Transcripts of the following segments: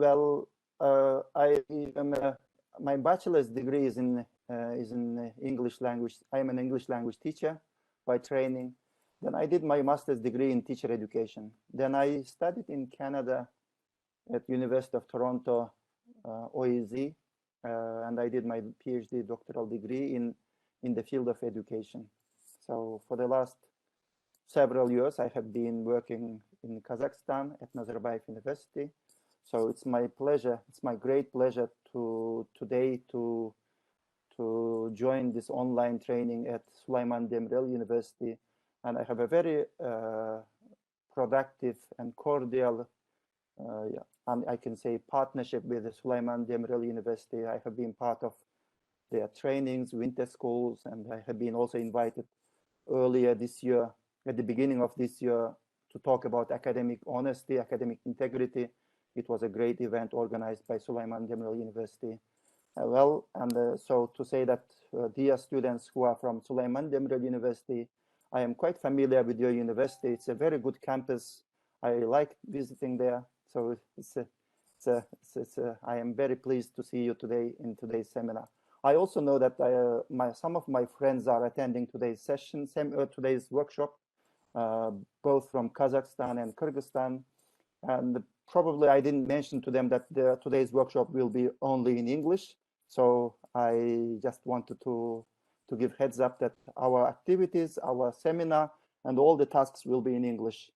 Well, I am my bachelor's degree is in English language. I am an English language teacher by training. Then I did my master's degree in teacher education. Then I studied in Canada at University of Toronto, OEZ, and I did my PhD doctoral degree in the field of education. So for the last several years, I have been working in Kazakhstan at Nazarbayev University. So it's my pleasure, it's my great pleasure today to join this online training at Süleyman Demirel University. And I have a very productive and cordial, and I can say partnership with the Süleyman Demirel University. I have been part of their trainings, winter schools, and I have been also invited earlier this year, at the beginning of this year, to talk about academic honesty, academic integrity. It was a great event organized by Süleyman Demirel University. So to say that, dear students who are from Süleyman Demirel University, I am quite familiar with your university. It's a very good campus. I like visiting there. So I am very pleased to see you today in today's seminar. I also know that some of my friends are attending today's session, today's workshop, both from Kazakhstan and Kyrgyzstan. And probably I didn't mention to them that today's workshop will be only in English. So I just wanted to give heads up that our activities, our seminar, and all the tasks will be in English.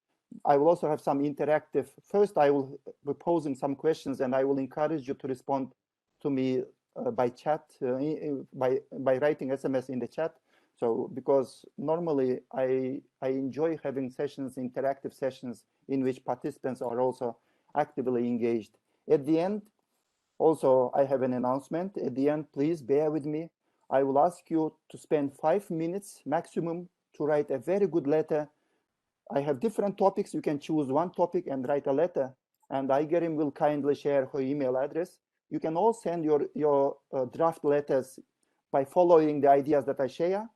I will also have some interactive. First, I will be posing some questions, and I will encourage you to respond to me by chat, by writing SMS in the chat. So because normally I enjoy having sessions, interactive sessions, in which participants are also actively engaged. At the end, also I have an announcement. At the end, please bear with me. I will ask you to spend 5 minutes maximum to write a very good letter. I have different topics. You can choose one topic and write a letter, and Aygerim will kindly share her email address. You can all send your draft letters by following the ideas that I share.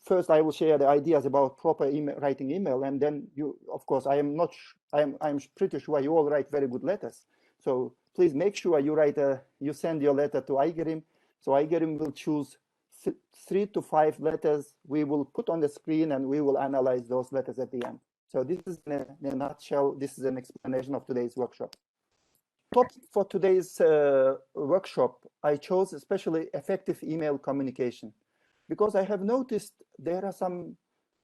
First, I will share the ideas about proper writing email, and then you, of course, I'm pretty sure you all write very good letters. So please make sure you send your letter to Aygerim. So Aygerim will choose 3 to 5 letters we will put on the screen, and we will analyze those letters at the end. So this is in a nutshell, this is an explanation of today's workshop. Topic for today's workshop, I chose especially effective email communication, because I have noticed there are some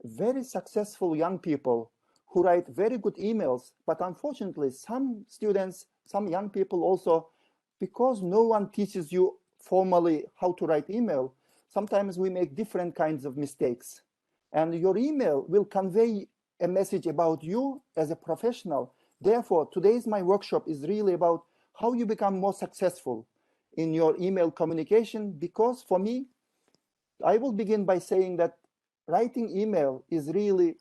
very successful young people who write very good emails, but unfortunately some students, some young people also, because no one teaches you formally how to write email, sometimes we make different kinds of mistakes. And your email will convey a message about you as a professional. Therefore, today's my workshop is really about how you become more successful in your email communication, because for me, I will begin by saying that writing email is really,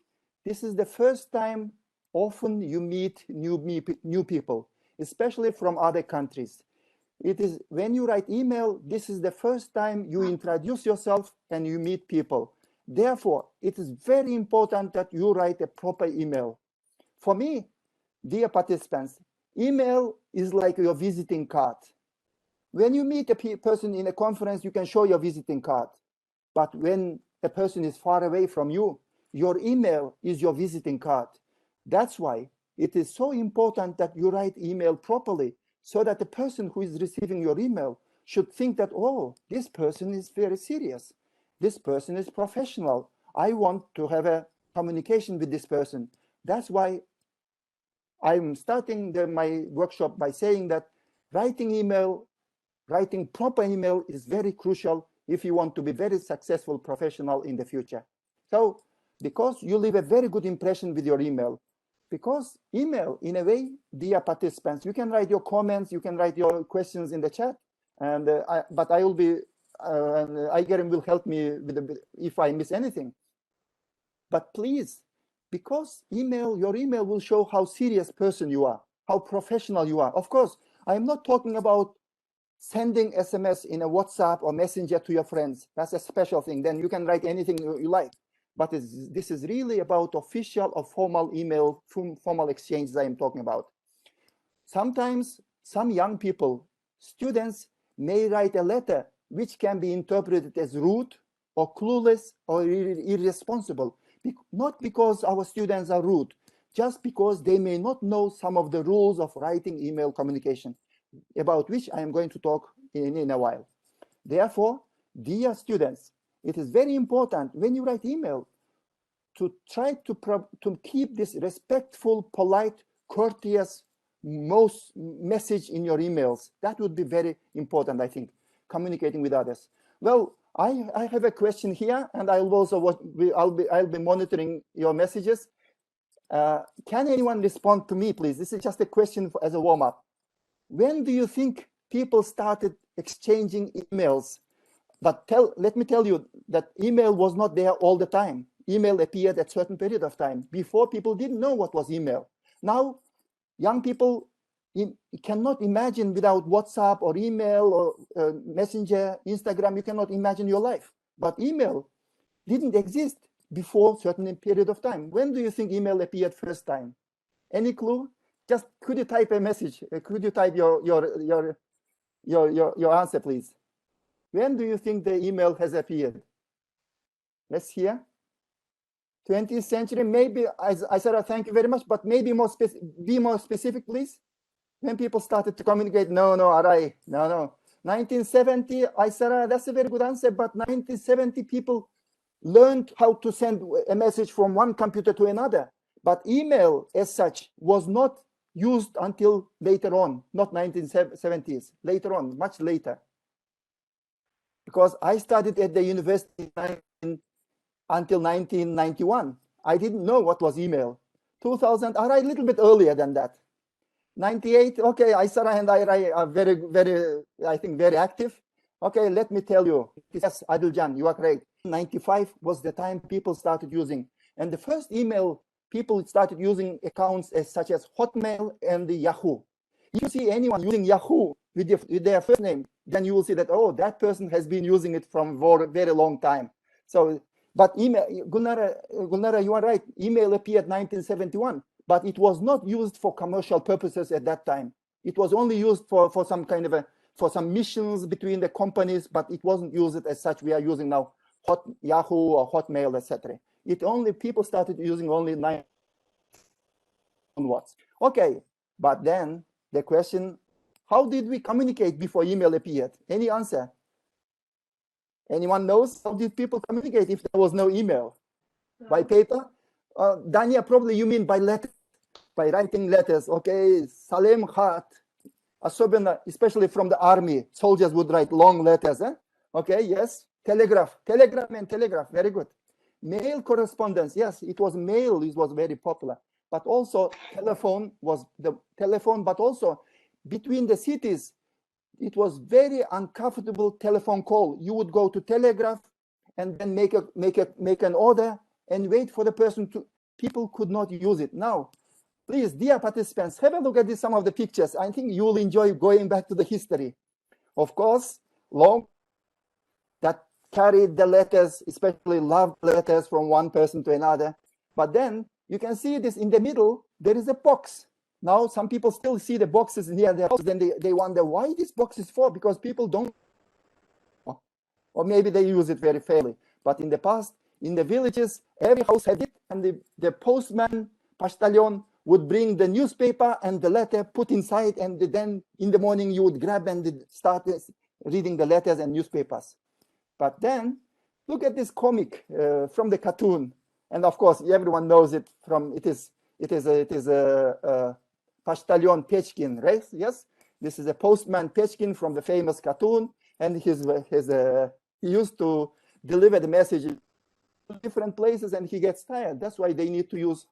this is the first time often you meet new people, especially from other countries. It is when you write email, this is the first time you introduce yourself and you meet people. Therefore, it is very important that you write a proper email. For me, dear participants, email is like your visiting card. When you meet a person in a conference, you can show your visiting card. But when a person is far away from you, your email is your visiting card. That's why it is so important that you write email properly, so that the person who is receiving your email should think that, oh, this person is very serious. This person is professional. I want to have a communication with this person. That's why I'm starting my workshop by saying that writing proper email is very crucial if you want to be very successful professional in the future. So, because you leave a very good impression with your email, because email, in a way, dear participants, you can write your comments, you can write your questions in the chat, and but I will be, Aygerim will help me with if I miss anything. But please, because your email will show how serious person you are, how professional you are. Of course, I'm not talking about sending SMS in a WhatsApp or Messenger to your friends. That's a special thing. Then you can write anything you like. But this is really about official or formal email, formal exchanges I am talking about. Sometimes some young people, students, may write a letter which can be interpreted as rude or clueless or irresponsible, not because our students are rude, just because they may not know some of the rules of writing email communication, about which I am going to talk in a while. Therefore, dear students, it is very important when you write email to try to keep this respectful, polite, courteous message in your emails. That would be very important, I think, communicating with others. Well, I have a question here, and I'll be monitoring your messages. Can anyone respond to me, please? This is just a question as a warm-up. When do you think people started exchanging emails? But let me tell you that email was not there all the time. Email appeared at a certain period of time. Before, people didn't know what was email. Now, young people cannot imagine without WhatsApp or email or Messenger, Instagram, you cannot imagine your life. But email didn't exist before a certain period of time. When do you think email appeared first time? Any clue? Just could you type a message? Could you type your answer, please? When do you think the email has appeared? Let's hear. 20th century, maybe. Aysara, thank you very much, but maybe be more specific, please. When people started to communicate, no, Arai, no. 1970, Aysara, that's a very good answer, but 1970 people learned how to send a message from one computer to another. But email as such was not used until later on, not 1970s, later on, much later. Because I studied at the university until 1991. I didn't know what was email. 2000, I write a little bit earlier than that. 98, okay, Aysara and I are very, I think, very active. Okay, let me tell you. Yes, Adiljan, you are correct. 95 was the time people started using. And the first email, people started using accounts such as Hotmail and the Yahoo. If you see anyone using Yahoo with their first name, then you will see that, oh, that person has been using it from for a very long time. So, but email, Gulnara, you are right. Email appeared 1971, but it was not used for commercial purposes at that time. It was only used for some kind of for some missions between the companies, but it wasn't used as such. We are using now Yahoo or Hotmail, etc. People started using only 9 onwards. Okay, but then the question, how did we communicate before email appeared? Any answer? Anyone knows? How did people communicate if there was no email? By paper? Dania, probably you mean by letters, by writing letters. Okay, Salem Khat, especially from the army, soldiers would write long letters. Okay, yes. Telegraph, very good. Mail correspondence, yes, it was mail, it was very popular. But also telephone was the telephone, but also between the cities, it was very uncomfortable telephone call. You would go to telegraph and then make an order and wait for the person to, people could not use it. Now, please, dear participants, have a look at some of the pictures. I think you will enjoy going back to the history. Of course, long that carried the letters, especially love letters from one person to another. But then you can see this in the middle, there is a box. Now, some people still see the boxes near their house. Then they wonder why this box is for, because people don't, or maybe they use it very fairly. But in the past, in the villages, every house had it, and the postman, Pashtalion, would bring the newspaper and the letter put inside, and then in the morning you would grab and start reading the letters and newspapers. But then, look at this comic from the cartoon, and of course everyone knows it from it is Pashtalion Pechkin, right? Yes, this is a postman Pechkin from the famous cartoon, and he used to deliver the message to different places, and he gets tired. That's why they need to use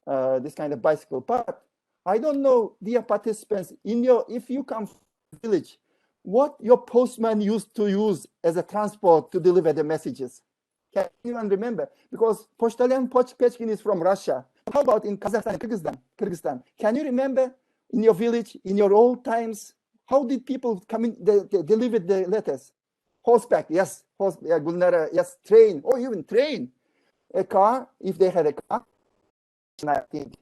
this kind of bicycle. But I don't know, dear participants, if you come from the village, what your postman used to use as a transport to deliver the messages. Can anyone remember? Because Poshtalion Pechkin is from Russia. How about in Kazakhstan, Kyrgyzstan? Can you remember in your village, in your old times, how did people come in, they delivered the letters? Horseback, yes. Gulnara, yes. Train, or even train. A car, if they had a car. I think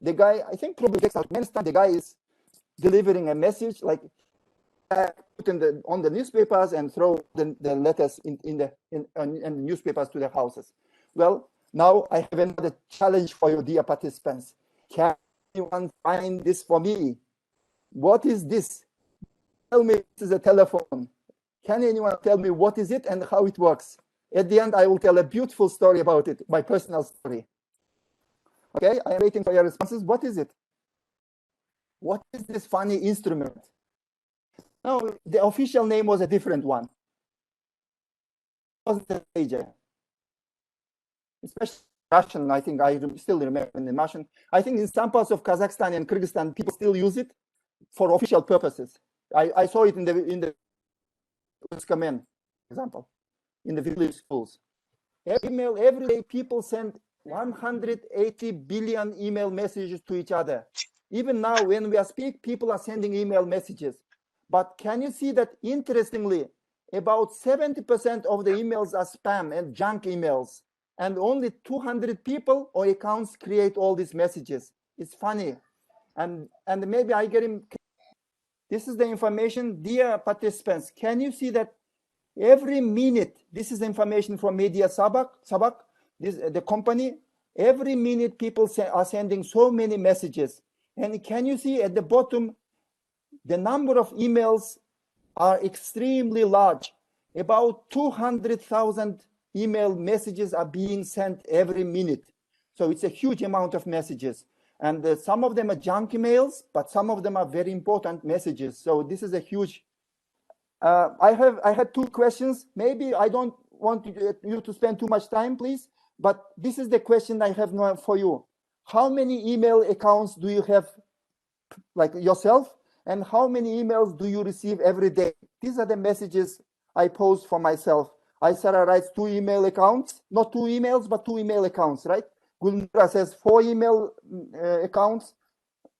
the guy, probably takes out Turkmenistan, the guy is delivering a message, like put on the newspapers and throw the letters in the newspapers to the houses. Well, now I have another challenge for you, dear participants. Can anyone find this for me? What is this? Tell me this is a telephone. Can anyone tell me what is it and how it works? At the end, I will tell a beautiful story about it, my personal story. Okay, I am waiting for your responses. What is it? What is this funny instrument? No, the official name was a different one. It wasn't a pager. Especially Russian, I think I still remember in the Russian. I think in some parts of Kazakhstan and Kyrgyzstan, people still use it for official purposes. I saw it in the Uskamen, for example, in the village schools. Every day people send 180 billion email messages to each other. Even now, when we are speaking, people are sending email messages. But can you see that, interestingly, about 70% of the emails are spam and junk emails, and only 200 people or accounts create all these messages. It's funny. And maybe I get him. This is the information, dear participants. Can you see that every minute, this is information from Media Sabak, the company, every minute people are sending so many messages. And can you see at the bottom, the number of emails are extremely large. About 200,000 email messages are being sent every minute. So it's a huge amount of messages. And some of them are junk emails, but some of them are very important messages. So this is a huge. I had two questions. Maybe I don't want you to spend too much time, please. But this is the question I have now for you. How many email accounts do you have, like yourself? And how many emails do you receive every day? These are the messages I post for myself. Aysara writes 2 email accounts, not 2 emails, but 2 email accounts, right? Gulnura says 4 email accounts.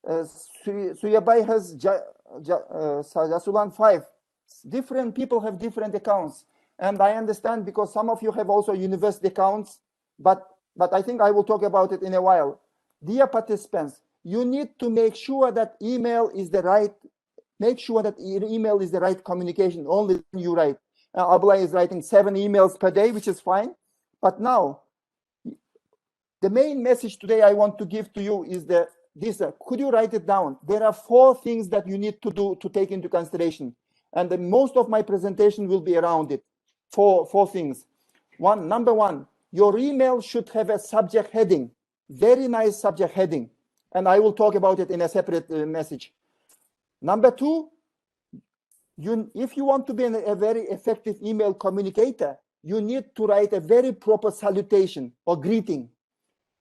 Suyabay has Jasulan 5. Different people have different accounts. And I understand because some of you have also university accounts, but I think I will talk about it in a while. Dear participants, you need to make sure that email is the right, make sure that email is the right communication, only you write. Abla is writing 7 emails per day, which is fine. But now, the main message today I want to give to you is this. Could you write it down? There are 4 things that you need to do to take into consideration. And most of my presentation will be around it. 4 things. Number one, your email should have a subject heading. Very nice subject heading. And I will talk about it in a separate message. Number 2, if you want to be a very effective email communicator, you need to write a very proper salutation or greeting.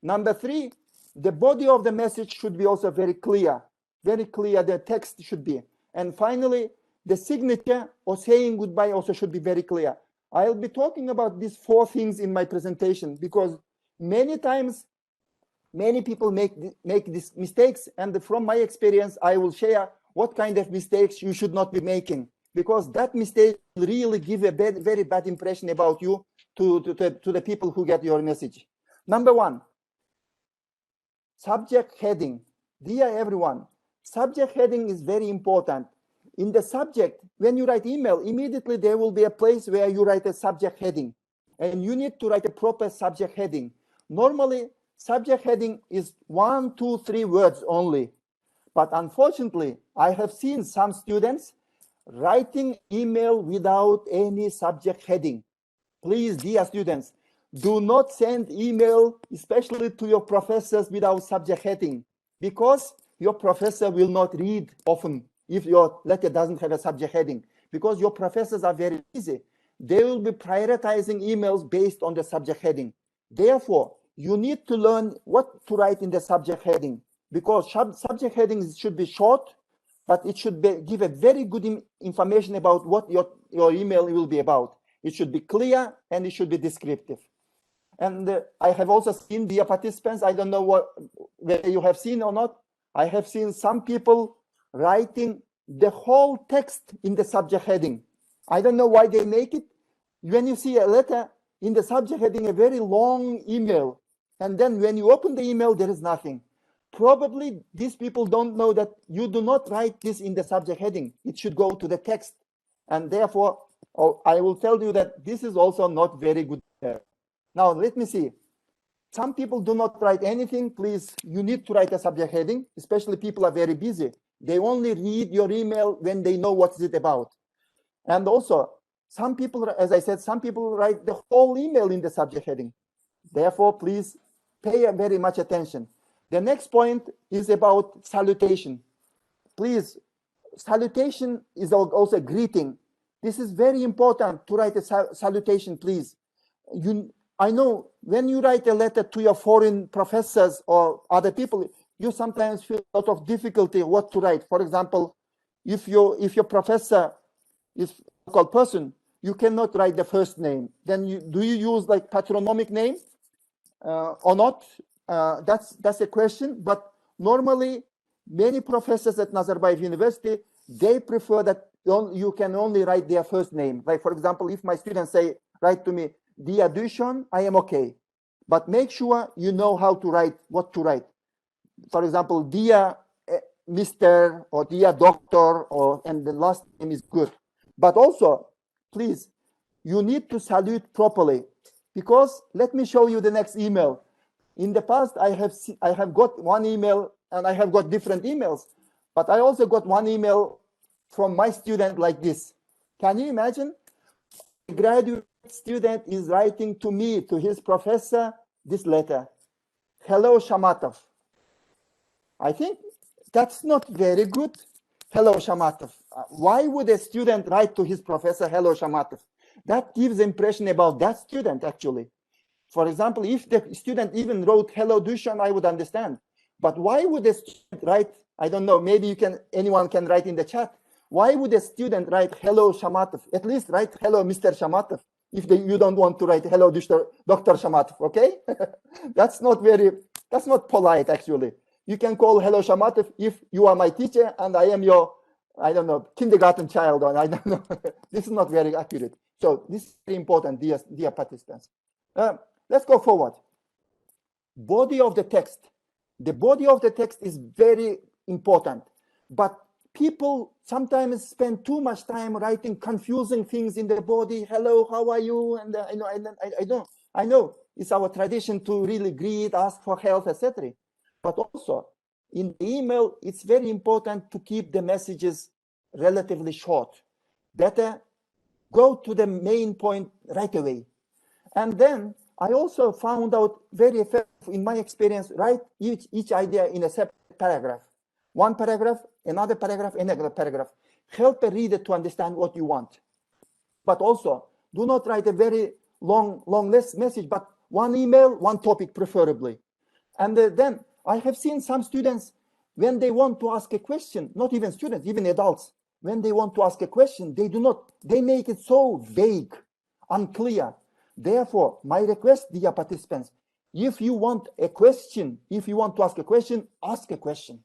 Number 3, the body of the message should be also very clear. Very clear, the text should be. And finally, the signature or saying goodbye also should be very clear. I'll be talking about these 4 things in my presentation because many times, many people make these mistakes. And from my experience, I will share what kind of mistakes you should not be making, because that mistake will really give a very bad impression about you to the people who get your message. Number 1, subject heading. Dear everyone, subject heading is very important. In the subject, when you write email, immediately there will be a place where you write a subject heading. And you need to write a proper subject heading. Normally, subject heading is 1, 2, 3 words only. But unfortunately, I have seen some students writing email without any subject heading. Please, dear students, do not send email, especially to your professors, without subject heading, because your professor will not read often if your letter doesn't have a subject heading, because your professors are very busy. They will be prioritizing emails based on the subject heading. Therefore, you need to learn what to write in the subject heading, because subject headings should be short, but it should give a very good information about what your email will be about. It should be clear and it should be descriptive. And I have also seen, dear participants, I don't know whether you have seen or not, I have seen some people writing the whole text in the subject heading. I don't know why they make it. When you see a letter in the subject heading, a very long email, and then when you open the email, there is nothing. probably these people don't know that you do not write this in the subject heading. It should go to the text. And therefore, I will tell you that this is also not very good. Now, let me see. Some people do not write anything. Please, you need to write a subject heading, especially people are very busy. They only read your email when they know what is it about. And also, some people, as I said, some people write the whole email in the subject heading. Therefore, please pay very much attention. The next point is about salutation. Please, salutation is also a greeting. This is very important to write a salutation, please. I know when you write a letter to your foreign professors or other people, you sometimes feel a lot of difficulty what to write. For example, if your professor is a local person, you cannot write the first name. Then do you use like patronymic name or not? That's a question. But normally, many professors at Nazarbayev University, they prefer that you can only write their first name. Like, for example, if my students say, write to me, Dear Dushan, I am okay. But make sure you know how to write, what to write. For example, Dear Mr. or Dear Doctor, and the last name is good. But also, please, you need to salute properly. Because let me show you the next email. In the past, I have got one email, and I have got different emails. But I also got one email from my student like this. Can you imagine? A graduate student is writing to me, to his professor, this letter. Hello, Shamatov. I think that's not very good. Hello, Shamatov. Why would a student write to his professor, hello, Shamatov? That gives impression about that student, actually. For example, if the student even wrote, hello, Dushan, I would understand. But why would a student write, I don't know, maybe anyone can write in the chat. Why would a student write, hello, Shamatov? At least write, hello, Mr. Shamatov, if you don't want to write, hello, Dr. Shamatov, okay? That's not polite, actually. You can call hello, Shamatov, if you are my teacher and I am your, I don't know, kindergarten child, or I don't know. This is not very accurate. So this is very important, dear participants. Let's go forward. Body of the text. The body of the text is very important, but people sometimes spend too much time writing confusing things in the body. Hello, how are you? And I know it's our tradition to really greet, ask for health, etc. But also in the email, it's very important to keep the messages relatively short. Better go to the main point right away. And then I also found out very effective, in my experience, write each idea in a separate paragraph. One paragraph, another paragraph, another paragraph. Help a reader to understand what you want. But also, do not write a very long message, but one email, one topic preferably. And then I have seen some students, when they want to ask a question, not even students, even adults, when they want to ask a question, they make it so vague, unclear. Therefore, my request, dear participants, if you want a question, if you want to ask a question, ask a question.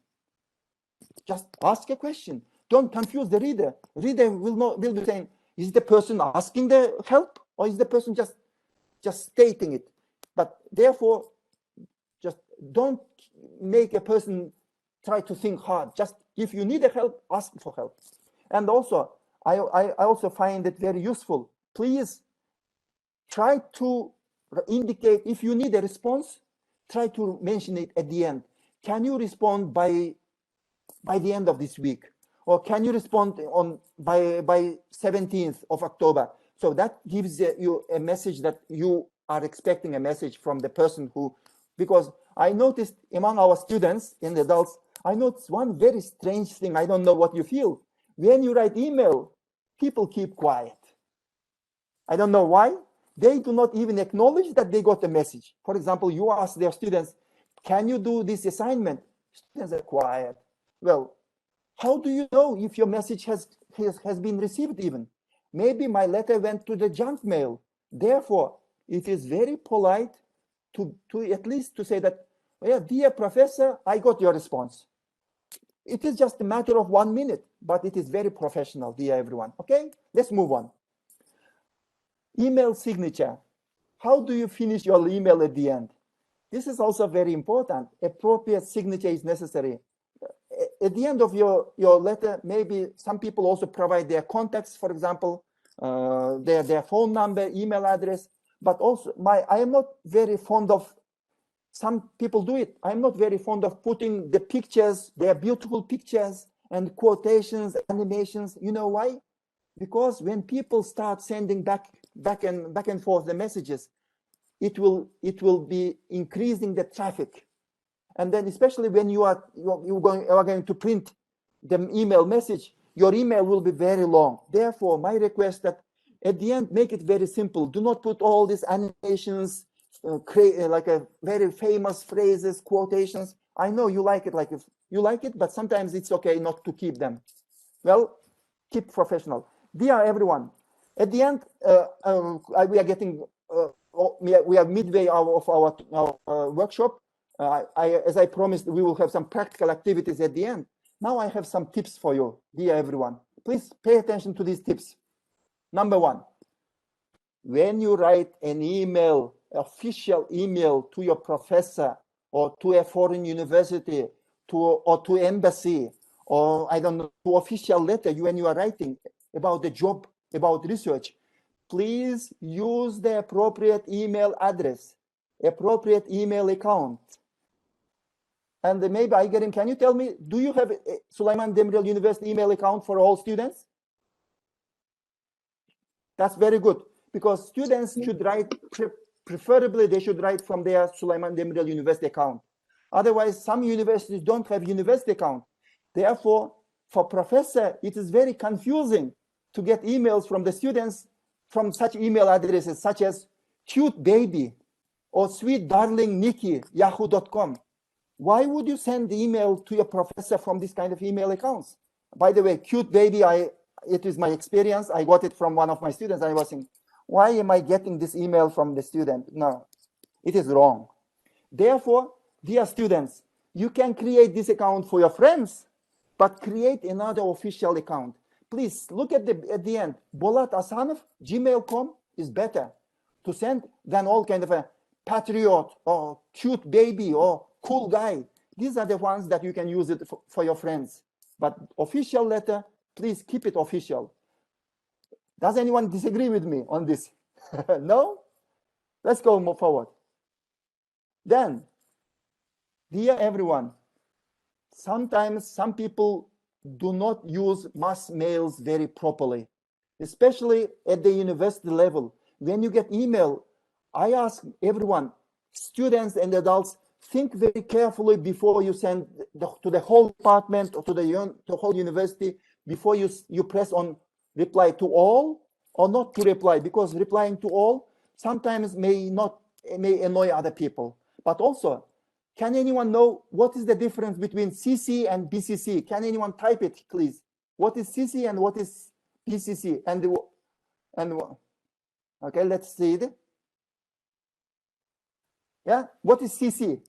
Just ask a question. Don't confuse the reader. Reader will be saying, is the person asking the help, or is the person just stating it? But therefore, just don't make a person try to think hard. Just if you need a help, ask for help. And also, I also find it very useful. Please try to indicate, if you need a response, try to mention it at the end. Can you respond by the end of this week? Or can you respond by 17th of October? So that gives you a message that you are expecting a message from the person who, because I noticed among our students and adults, I noticed one very strange thing. I don't know what you feel. When you write email, people keep quiet. I don't know why. They do not even acknowledge that they got a message. For example, you ask their students, can you do this assignment? Students are quiet. Well, how do you know if your message has been received even? Maybe my letter went to the junk mail. Therefore, it is very polite to at least to say that, well, dear professor, I got your response. It is just a matter of 1 minute, but it is very professional, dear everyone. Okay, let's move on. Email signature. How do you finish your email at the end? This is also very important. Appropriate signature is necessary. At the end of your letter, maybe some people also provide their contacts, for example, their phone number, email address. But also, I am not very fond of. Some people do it. I'm not very fond of putting the pictures, their beautiful pictures and quotations, animations. You know why? Because when people start sending back and forth the messages, it will be increasing the traffic. And then especially when you are going to print the email message, your email will be very long. Therefore, my request that at the end, make it very simple. Do not put all these animations, like a very famous phrases, quotations. I know you like it, but sometimes it's okay not to keep them. Well, keep professional. Dear everyone, at the end, we are getting, we are midway of our workshop. As I promised, we will have some practical activities at the end. Now I have some tips for you, dear everyone. Please pay attention to these tips. Number one, when you write an email, official email to your professor or to a foreign university or to embassy, or I don't know, to official letter when you are writing about the job, about research, please use the appropriate email address, appropriate email account. And maybe Aygerim, can you tell me, do you have a Süleyman Demirel University email account for all students? That's very good, because students should write, preferably they should write from their Süleyman Demirel University account. Otherwise, some universities don't have university account. Therefore, for professor, it is very confusing to get emails from the students from such email addresses such as cute baby or sweet darling Nikki, yahoo.com. Why would you send the email to your professor from this kind of email accounts? By the way, cute baby, it is my experience. I got it from one of my students. I was saying, why am I getting this email from the student? No, it is wrong. Therefore, dear students, you can create this account for your friends, but create another official account. Please look at the end. Bolat Asanov, gmail.com is better to send than all kind of a patriot or cute baby or cool guy. These are the ones that you can use it for your friends. But official letter, please keep it official. Does anyone disagree with me on this? No? Let's go move forward. Then, dear everyone, sometimes some people do not use mass mails very properly, especially at the university level. When you get email, I ask everyone, students and adults, think very carefully before you send to the whole department or to the whole university, before you press on reply to all or not to reply, because replying to all sometimes may annoy other people. But also, can anyone know what is the difference between CC and BCC? Can anyone type it, please? What is CC and what is BCC? And okay, let's see it. Yeah, what is CC?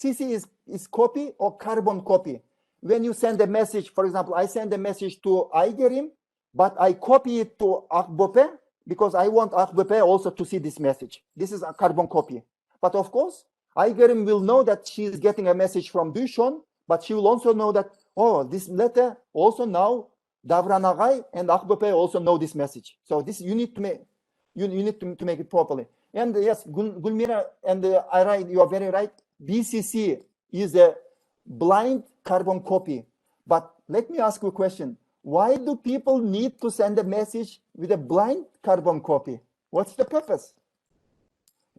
CC is copy or carbon copy. When you send a message, for example, I send a message to Aygerim, but I copy it to Akbope because I want Akbope also to see this message. This is a carbon copy. But of course, Aygerim will know that she is getting a message from Duşon, but she will also know that, oh, this letter also now Davran Agay and Akbope also know this message. So this you need to make it properly. And yes, Gulmira and Aray, you are very right. BCC is a blind carbon copy. But let me ask you a question. Why do people need to send a message with a blind carbon copy? What's the purpose?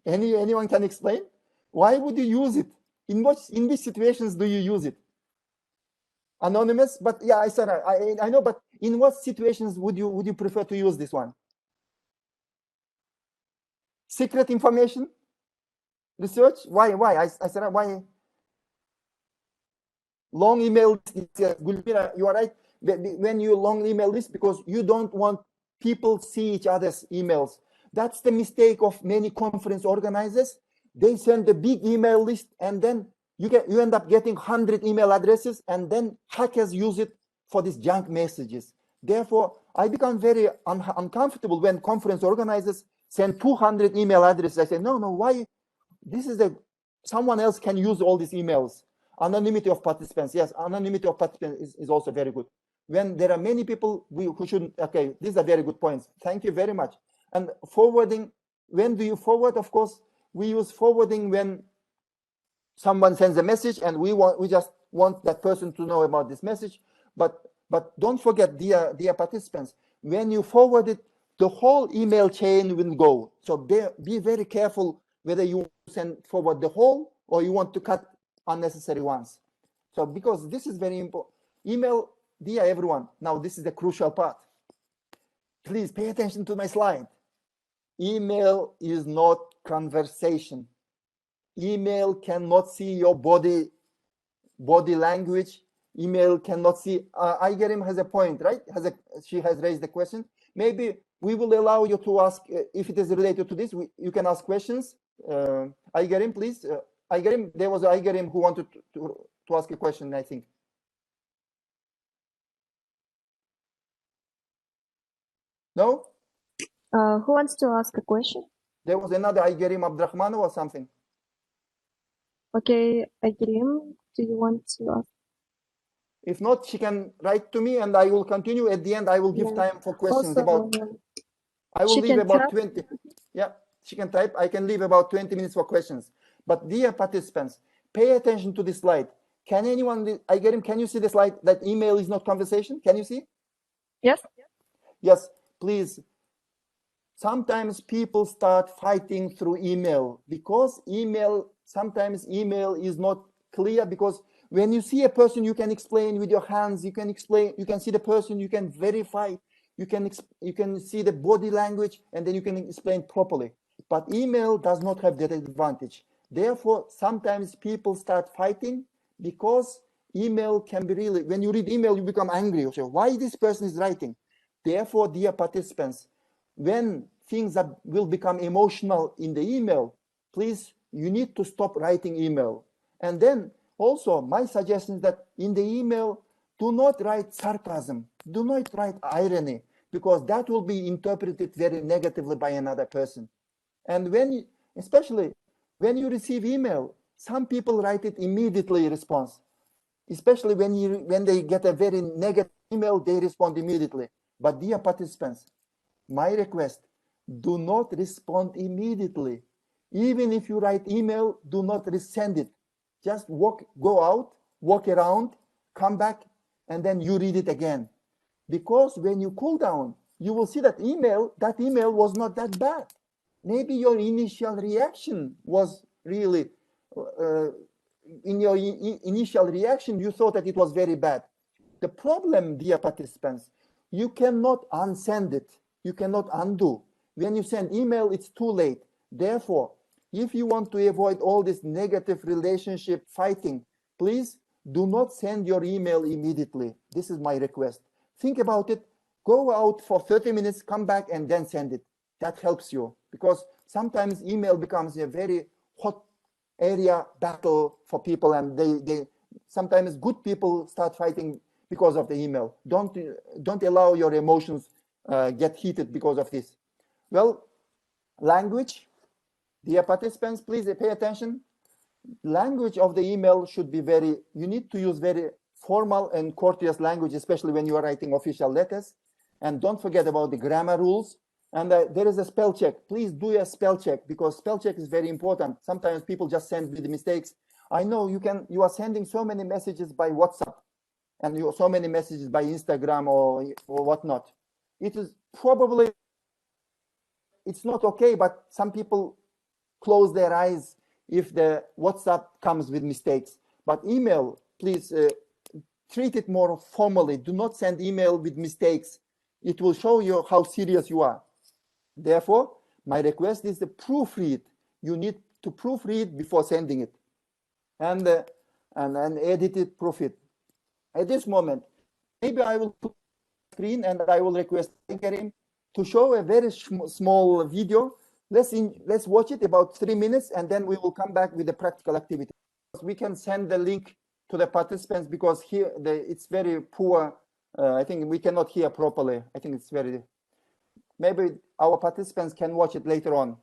Anyone can explain? Why would you use it? In which situations do you use it? Anonymous, but yeah, I know, but in what situations would you prefer to use this one? Secret information? Research? Why? I said why? Long email. Gulmira, you are right. When you long email this, because you don't want people see each other's emails. That's the mistake of many conference organizers. They send a big email list, and then you end up getting 100 email addresses, and then hackers use it for these junk messages. Therefore, I become very uncomfortable when conference organizers send 200 email addresses. I say, no, why? This is a someone else can use all these emails. Anonymity of participants. Yes, anonymity of participants is also very good. When there are many people who shouldn't, okay, these are very good points. Thank you very much. And forwarding, when do you forward? Of course, we use forwarding when someone sends a message and we just want that person to know about this message. But don't forget, dear participants, when you forward it, the whole email chain will go. So be very careful whether you forward the whole or you want to cut unnecessary ones. So because this is very important. Email, dear everyone, now this is the crucial part. Please pay attention to my slide. Email is not conversation. Email cannot see your body language. Email cannot see. Aygerim has a point, right? She has raised the question. Maybe we will allow you to ask if it is related to this. You can ask questions. Aygerim, please. Aygerim, there was Aygerim who wanted to ask a question, I think. No? Who wants to ask a question? There was another Aygerim Abdrahmanov or something. Okay, Aygerim, do you want to ask? If not, she can write to me and I will continue. At the end, I will give time for questions. I will leave about 20. Yeah, she can type. I can leave about 20 minutes for questions. But dear participants, pay attention to this slide. Can anyone, Aygerim, can you see the slide that email is not conversation? Can you see? Yes. Yes, please. Sometimes people start fighting through email because sometimes email is not clear, because when you see a person, you can explain with your hands, you can see the person, you can verify, you can see the body language, and then you can explain properly. But email does not have that advantage. Therefore, sometimes people start fighting because email can be really, when you read email, you become angry. You say, why this person is writing? Therefore, dear participants, when things will become emotional in the email, please, you need to stop writing email. And then also, my suggestion is that in the email, do not write sarcasm, do not write irony, because that will be interpreted very negatively by another person. And especially when you receive email, some people write it immediately in response. Especially when they get a very negative email, they respond immediately. But dear participants, my request, do not respond immediately. Even if you write email, do not resend it. Just go out, walk around, come back, and then you read it again. Because when you cool down, you will see that email was not that bad. Maybe your initial reaction was really, in your initial reaction, you thought that it was very bad. The problem, dear participants, you cannot unsend it. You cannot undo. When you send email, it's too late. Therefore, if you want to avoid all this negative relationship fighting, please do not send your email immediately. This is my request. Think about it. Go out for 30 minutes, come back, and then send it. That helps you, because sometimes email becomes a very hot area battle for people, and they sometimes good people start fighting because of the email. Don't allow your emotions get heated because of this. Well, language, dear participants, please pay attention. Language of the email should be you need to use very formal and courteous language, especially when you are writing official letters. And don't forget about the grammar rules. And there is a spell check. Please do a spell check, because spell check is very important. Sometimes people just send with mistakes. I know you are sending so many messages by WhatsApp and so many messages by Instagram or whatnot. It is probably, it's not okay, but some people close their eyes if the WhatsApp comes with mistakes. But email, please treat it more formally. Do not send email with mistakes. It will show you how serious you are. Therefore, my request is to proofread. You need to proofread before sending it, and edit it, proofread. At this moment, maybe I will put screen and I will request Karim to show a very small video. Let's watch it about 3 minutes, and then we will come back with the practical activity. We can send the link to the participants, because here it's very poor. I think we cannot hear properly. I think it's very. Maybe our participants can watch it later on.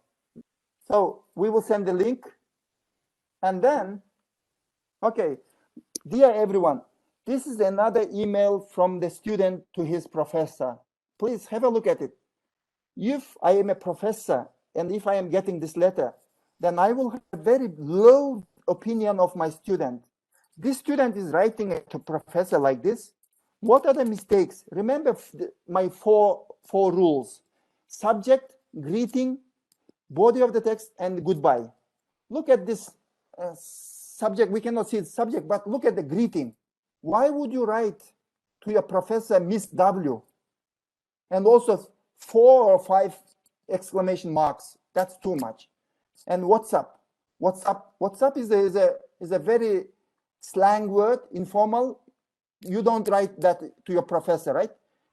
So we will send the link. And then, okay, dear everyone, this is another email from the student to his professor. Please have a look at it. If I am a professor and if I am getting this letter, then I will have a very low opinion of my student. This student is writing to professor like this. What are the mistakes? Remember my four rules: subject, greeting, body of the text, and goodbye. Look at this subject. We cannot see the subject, but look at the greeting. Why would you write to your professor Miss W? And also 4 or 5 exclamation marks. That's too much. And WhatsApp. WhatsApp is a very slang word, informal. You don't write that to your professor, right?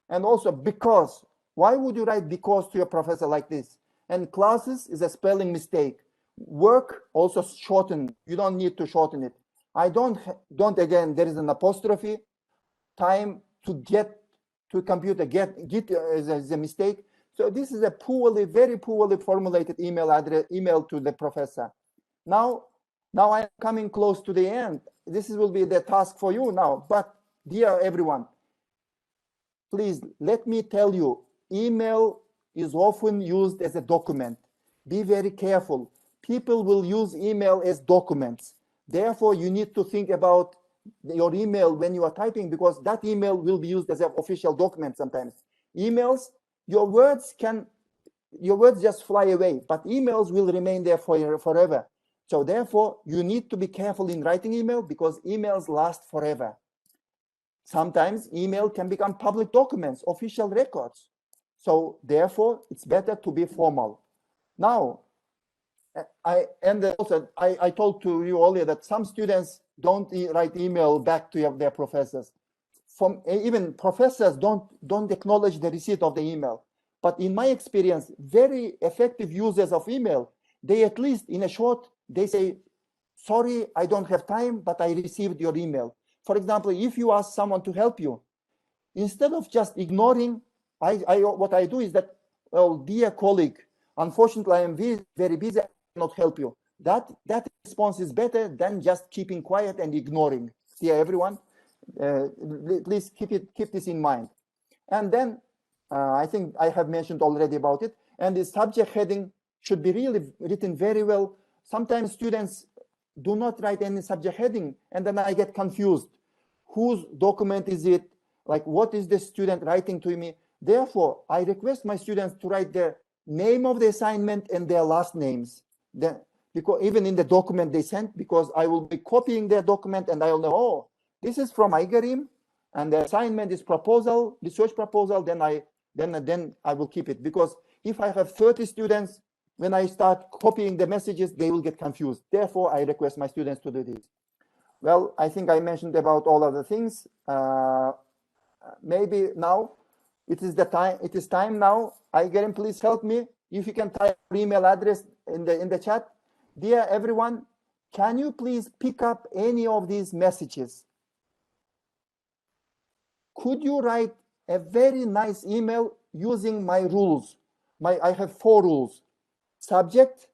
And also because. Why would you write because to your professor like this? And classes is a spelling mistake. Work also shorten. You don't need to shorten it. I don't again, there is an apostrophe. Time to get to computer, get is a mistake. So this is a very poorly formulated email to the professor. Now I'm coming close to the end. This will be the task for you now. But dear everyone, please let me tell you, email is often used as a document. Be very careful. People will use email as documents. Therefore, you need to think about your email when you are typing, because that email will be used as an official document sometimes. Emails, your words just fly away, but emails will remain there forever. So therefore, you need to be careful in writing email, because emails last forever. Sometimes email can become public documents, official records. So therefore, it's better to be formal. Now, I told to you earlier that some students don't write email back to their professors. Even professors don't acknowledge the receipt of the email. But in my experience, very effective users of email, they at least in a short, they say, sorry, I don't have time, but I received your email. For example, if you ask someone to help you, instead of just ignoring, what I do is that, well, dear colleague, unfortunately, I am very busy, I cannot help you. That response is better than just keeping quiet and ignoring. Dear everyone, please keep this in mind. And then I think I have mentioned already about it. And the subject heading should be really written very well. Sometimes students do not write any subject heading, and then I get confused. Whose document is it? Like, what is the student writing to me? Therefore, I request my students to write the name of the assignment and their last names. Because even in the document they sent, because I will be copying their document and I will know, oh, this is from Aigerim, and the assignment is proposal, research proposal, then I will keep it. Because if I have 30 students, when I start copying the messages, they will get confused. Therefore, I request my students to do this. Well, I think I mentioned about all of the things. Maybe now it is time now. Aigerim, please help me. If you can type your email address in the chat. Dear everyone, can you please pick up any of these messages? Could you write a very nice email using my rules? I have 4 rules: subject,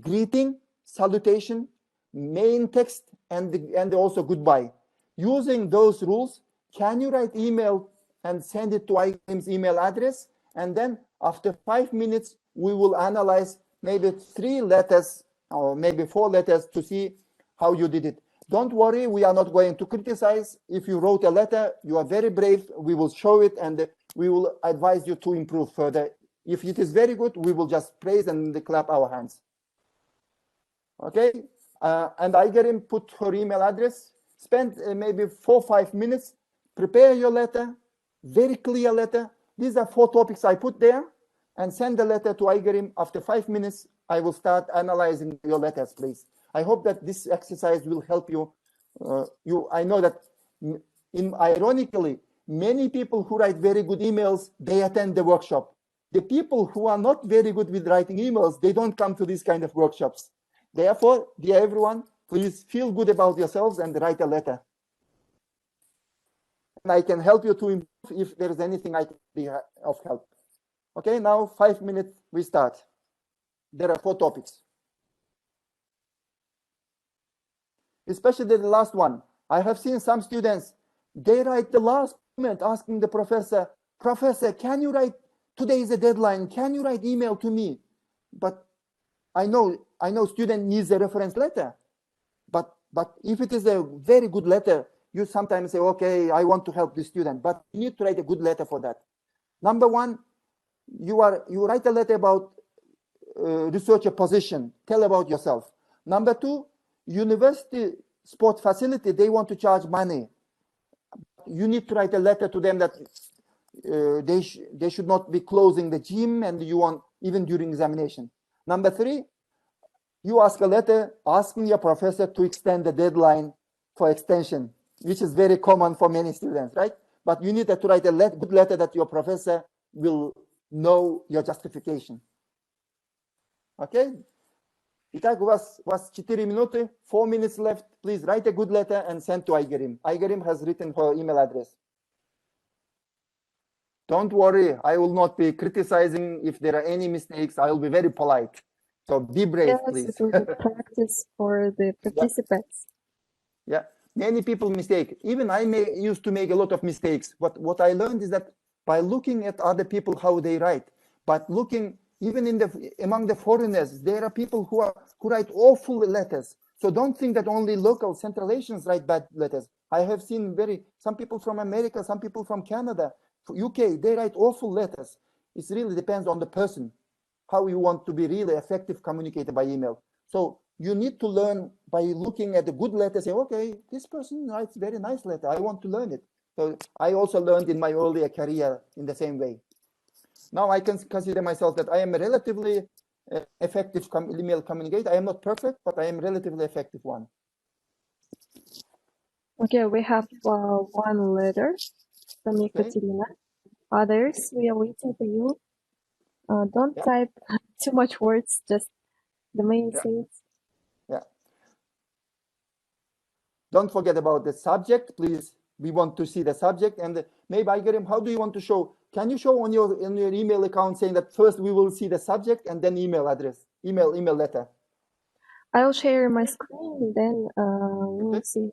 greeting, salutation, main text, and also goodbye. Using those rules, can you write email and send it to Aigerim's email address? And then after 5 minutes, we will analyze maybe 3 letters or maybe 4 letters to see how you did it. Don't worry, we are not going to criticize. If you wrote a letter, you are very brave. We will show it and we will advise you to improve further. If it is very good, we will just praise and clap our hands. Okay, and Aigerim put her email address. Spend maybe 4 or 5 minutes. Prepare your letter, very clear letter. These are 4 topics I put there, and send the letter to Aigerim. After 5 minutes, I will start analyzing your letters, please. I hope that this exercise will help you. I know that, ironically, many people who write very good emails, they attend the workshop. The people who are not very good with writing emails, they don't come to these kind of workshops. Therefore, dear everyone, please feel good about yourselves and write a letter. And I can help you to improve if there is anything I can be of help. Okay, now 5 minutes, we start. There are 4 topics. especially the last one. I have seen some students, they write the last moment asking the professor, Professor, can you write, today is the deadline, can you write email to me? But I know student needs a reference letter. But if it is a very good letter, you sometimes say, okay, I want to help the student, but you need to write a good letter for that. Number one, you write a letter about researcher position, tell about yourself. Number two, university sport facility, they want to charge money. You need to write a letter to them that they should not be closing the gym, and you want, even during examination. Number three, you ask a letter asking your professor to extend the deadline for extension, which is very common for many students, right? But you need to write a good letter that your professor will know your justification. Okay? Итак, у вас 4 минуты, 4 minutes left. Please write a good letter and send to Aygerim. Aygerim has written her email address. Don't worry, I will not be criticizing if there are any mistakes. I will be very polite. So be brave, Yes, please. it will be practice for the participants. Yeah, many people mistake. Even I used to make a lot of mistakes. But what I learned is that by looking at other people, how they write, but looking even among the foreigners, there are people who write awful letters. So don't think that only local Central Asians write bad letters. I have seen some people from America, some people from Canada, UK, they write awful letters. It really depends on the person, how you want to be really effective communicator by email. So you need to learn by looking at the good letter, say, okay, this person writes very nice letter, I want to learn it. So I also learned in my earlier career in the same way. Now I can consider myself that I am a relatively effective email communicator. I am not perfect, but I am relatively effective one. Okay, we have one letter from Ekaterina. Others, we are waiting for you. Don't type too much words, just the main things. Yeah. Don't forget about the subject, please. We want to see the subject, and maybe Aygerim, how do you want to show? Can you show on your email account saying that first we will see the subject and then email address, email letter? I'll share my screen, then we will see.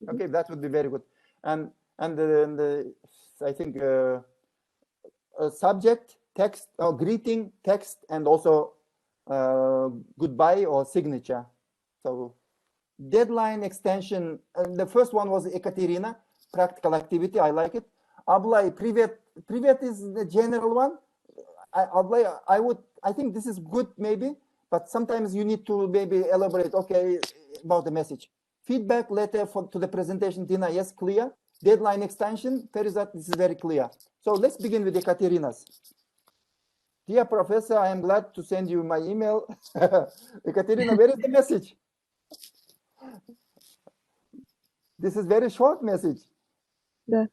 Okay, that would be very good. And I think subject, text, or greeting, text, and also goodbye or signature. So deadline extension. The first one was Ekaterina, practical activity. I like it. Ablay, privet is the general one. Ablay, I think this is good maybe, but sometimes you need to maybe elaborate, okay, about the message. Feedback letter to the presentation, Dina, yes, clear. Deadline extension, Ferizat, this is very clear. So let's begin with Ekaterina's. Dear Professor, I am glad to send you my email. Ekaterina, where is the message? This is very short message. Yeah.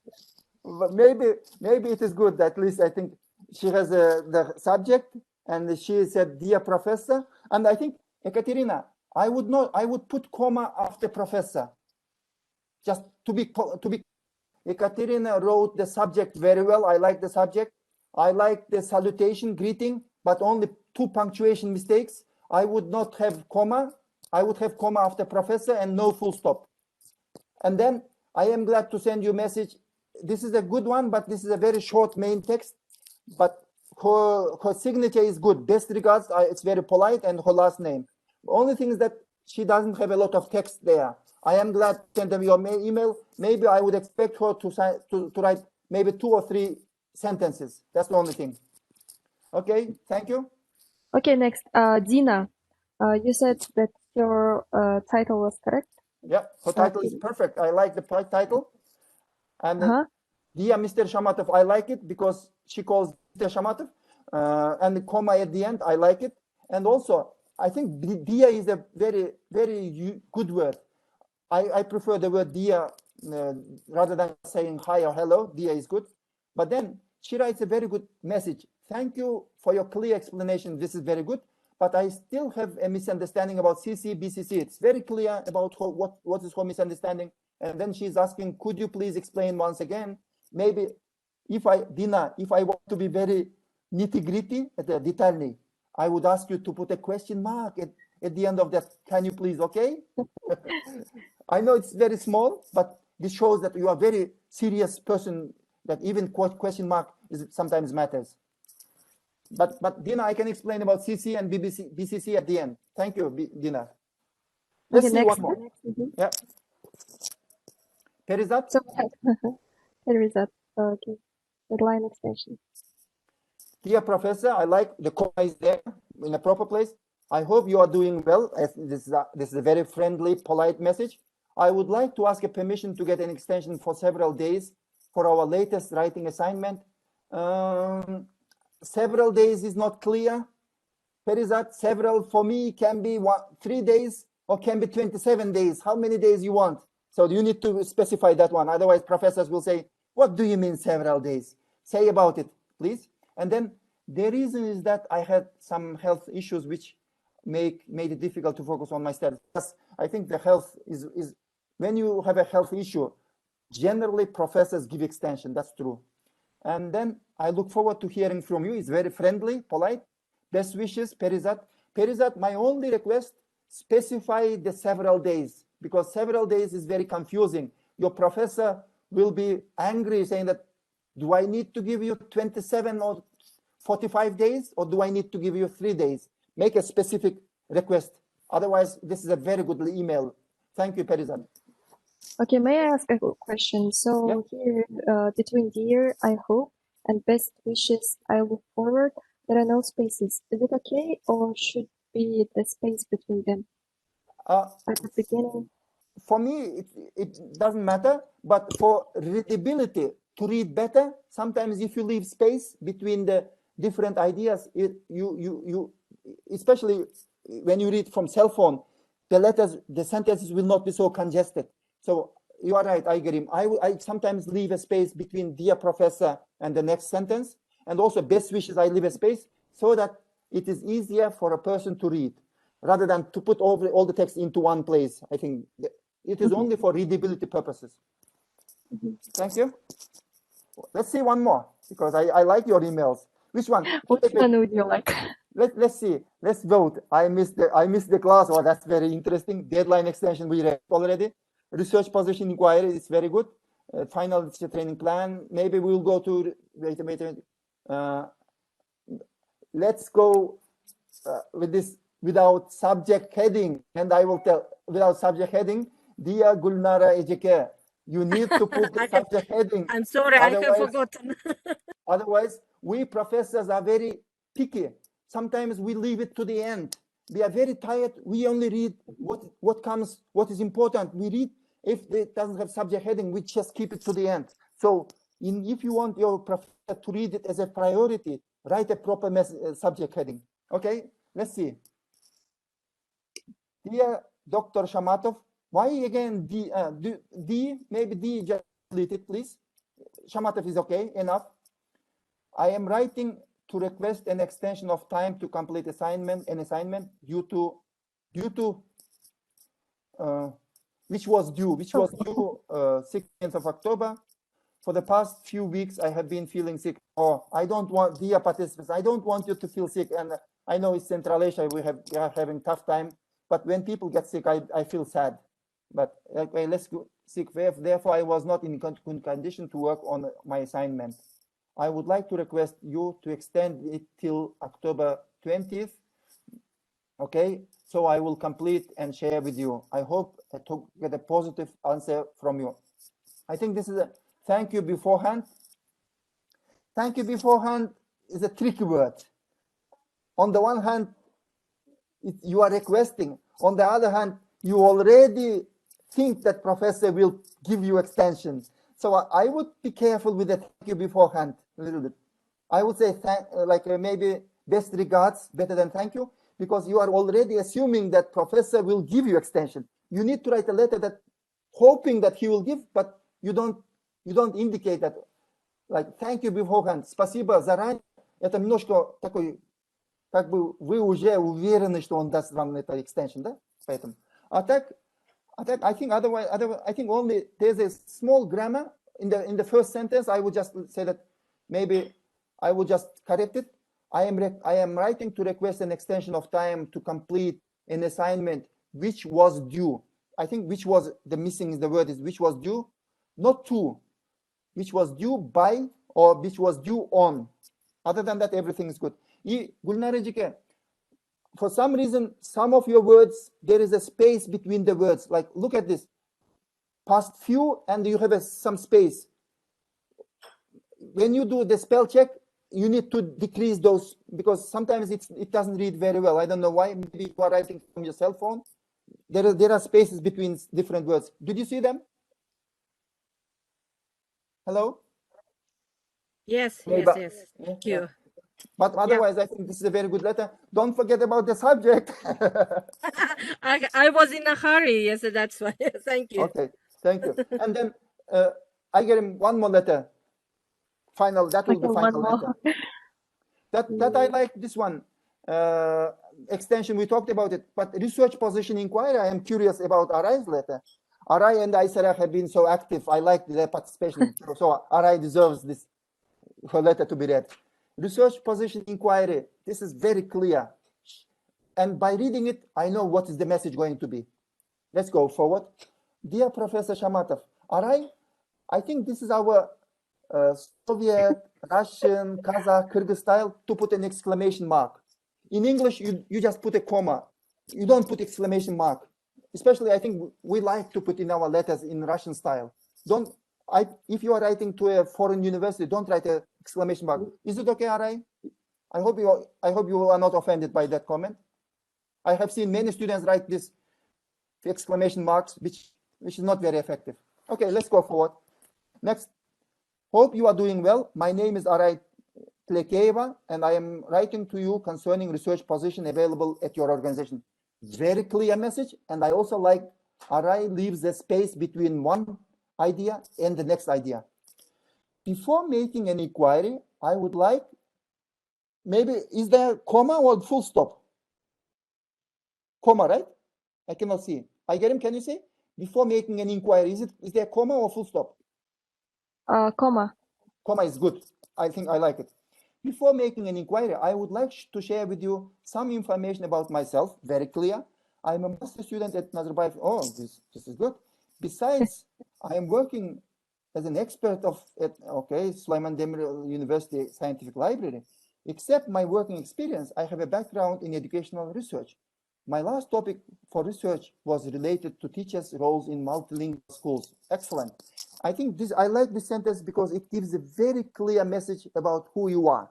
But maybe it is good. At least I think she has the subject, and she said, "Dear Professor," and I think Ekaterina, I would put comma after professor, just to be. Ekaterina wrote the subject very well. I like the subject. I like the salutation, greeting, but only 2 punctuation mistakes. I would not have comma. I would have comma after professor and no full stop. And then I am glad to send you a message. This is a good one, but this is a very short main text. But her signature is good. Best regards. It's very polite, and her last name. The only thing is that she doesn't have a lot of text there. I am glad to send them your email. Maybe I would expect her to write maybe 2 or 3 sentences. That's the only thing. Okay, thank you. Okay, next, Dina. You said that your title was correct? Yeah, her title is perfect. I like the title. And Dear Mr. Shamatov, I like it because she calls Mr. Shamatov. And the comma at the end, I like it. And also, I think Dia is a very, very good word. I prefer the word Dia rather than saying hi or hello. Dia is good. But then she writes a very good message. Thank you for your clear explanation. This is very good. But I still have a misunderstanding about CC, BCC. It's very clear about what is her misunderstanding. And then she's asking, could you please explain once again? Maybe Dina, if I want to be very nitty-gritty, detailny, I would ask you to put a question mark at the end of that. Can you please, okay? I know it's very small, but this shows that you are very serious person, that even question mark is sometimes matters. But Dina, I can explain about CC and BCC at the end. Thank you, Dina. Let's Okay, see next. one more. Yeah. Perizat? So Perizat. Okay. Deadline extension. Dear Professor, I like the comma is there in a proper place. I hope you are doing well. This is a very friendly, polite message. I would like to ask a permission to get an extension for several days for our latest writing assignment. Several days is not clear. Perizat, several for me can be 3 days or can be 27 days. How many days you want? So you need to specify that one. Otherwise, professors will say, what do you mean several days? Say about it, please. And then the reason is that I had some health issues which made it difficult to focus on my studies. I think the health is when you have a health issue, generally professors give extension. That's true. And then I look forward to hearing from you. It's very friendly, polite. Best wishes, Perizat. Perizat, my only request, specify the several days, because several days is very confusing. Your professor will be angry saying that, do I need to give you 27 or 45 days, or do I need to give you 3 days? Make a specific request. Otherwise, this is a very good email. Thank you, Perizat. Okay, may I ask a question? So here, between dear, I hope, and best wishes, I look forward, there are no spaces. Is it okay, or should be the space between them at the beginning? For me, it doesn't matter, but for readability, to read better, sometimes if you leave space between the different ideas, you especially when you read from cell phone, the letters, the sentences will not be so congested. So you are right, I agree. I sometimes leave a space between dear professor and the next sentence, and also best wishes, I leave a space so that it is easier for a person to read, rather than to put all the text into one place. I think it is only for readability purposes. Thank you. Let's see one more, because I like your emails. Which one? Which one would you like? Let's see. Let's vote. I missed the class. Oh, that's very interesting. Deadline extension we read already. Research position inquiry is very good. Final teacher training plan. Maybe we'll go to wait. Let's go with this without subject heading, and I will tell without subject heading. Dear Gulnara Ejike, you need to put the subject heading. I'm sorry, I have forgotten. Otherwise, we professors are very picky. Sometimes we leave it to the end. We are very tired. We only read what is important. We read. If it doesn't have subject heading, we just keep it to the end. So if you want your professor to read it as a priority, write a proper subject heading. Okay, let's see. Dear Dr. Shamatov, why again D? Maybe D, just delete it, please. Shamatov is okay, enough. I am writing to request an extension of time to complete an assignment due to which was due 16th of October. For the past few weeks, I have been feeling sick. Oh, I don't want, dear participants, I don't want you to feel sick. And I know it's Central Asia, we are having tough time. But when people get sick, I feel sad. But okay, let's go sick. Therefore, I was not in condition to work on my assignment. I would like to request you to extend it till October 20th. Okay, so I will complete and share with you. I hope to get a positive answer from you. I think this is a thank you beforehand. Thank you beforehand is a tricky word. On the one hand, you are requesting. On the other hand, you already think that professor will give you extensions. So I would be careful with the thank you beforehand a little bit. I would say maybe best regards better than thank you, because you are already assuming that professor will give you extension. You need to write a letter that hoping that he will give, but you don't indicate that, like thank you beforehand, спасибо заранее. Это немножко такой, как бы вы уже уверены, что он даст вам это extension, да? Поэтому. I think I think only there's a small grammar in the first sentence. I would just say that maybe I would just correct it. I am writing to request an extension of time to complete an assignment which was due. I think which was the missing is the word is which was due, not to, which was due by or which was due on. Other than that, everything is good. Gulnarejike, for some reason, some of your words, there is a space between the words. Like, look at this. Past few, and you have some space. When you do the spell check, you need to decrease those because sometimes it doesn't read very well. I don't know why. Maybe you are writing from your cell phone. There are spaces between different words. Did you see them? Hello? Yes, Yeah, yes, but- yes. Thank yeah. you. But otherwise, I think this is a very good letter. Don't forget about the subject. I was in a hurry. Yes, that's why. Thank you. Okay, thank you. And then I get him one more letter. Final, that will Okay, be one final more. letter. That I like this one. Extension, we talked about it, but research position inquiry, I am curious about Arai's letter. Arai and Aysara have been so active. I like their participation. So Arai deserves this her letter to be read. Research position inquiry, this is very clear. And by reading it, I know what is the message going to be. Let's go forward. Dear Professor Shamatov, Arai, I think this is our Soviet, Russian, Kazakh, Kyrgyz style to put an exclamation mark. In English, you just put a comma. You don't put exclamation mark. Especially, I think we like to put in our letters in Russian style. If you are writing to a foreign university, don't write an exclamation mark. Is it okay, Arai? I hope you are not offended by that comment. I have seen many students write this exclamation marks, which is not very effective. Okay, let's go forward. Next. Hope you are doing well. My name is Arai Tlekeva, and I am writing to you concerning research position available at your organization. Very clear message, and I also like Arai leaves a space between one idea and the next idea. Before making an inquiry, I would like, maybe, is there comma or full stop? Comma, right? I cannot see. I get him, can you see? Before making an inquiry, is there comma or full stop? Comma. Comma is good. I think I like it. Before making an inquiry, I would like to share with you some information about myself, very clear. I'm a master student at Nazarbayev. Oh, this is good. Besides, I am working as an expert at Süleyman Demirel University Scientific Library. Except my working experience, I have a background in educational research. My last topic for research was related to teachers' roles in multilingual schools. Excellent. I think I like this sentence because it gives a very clear message about who you are.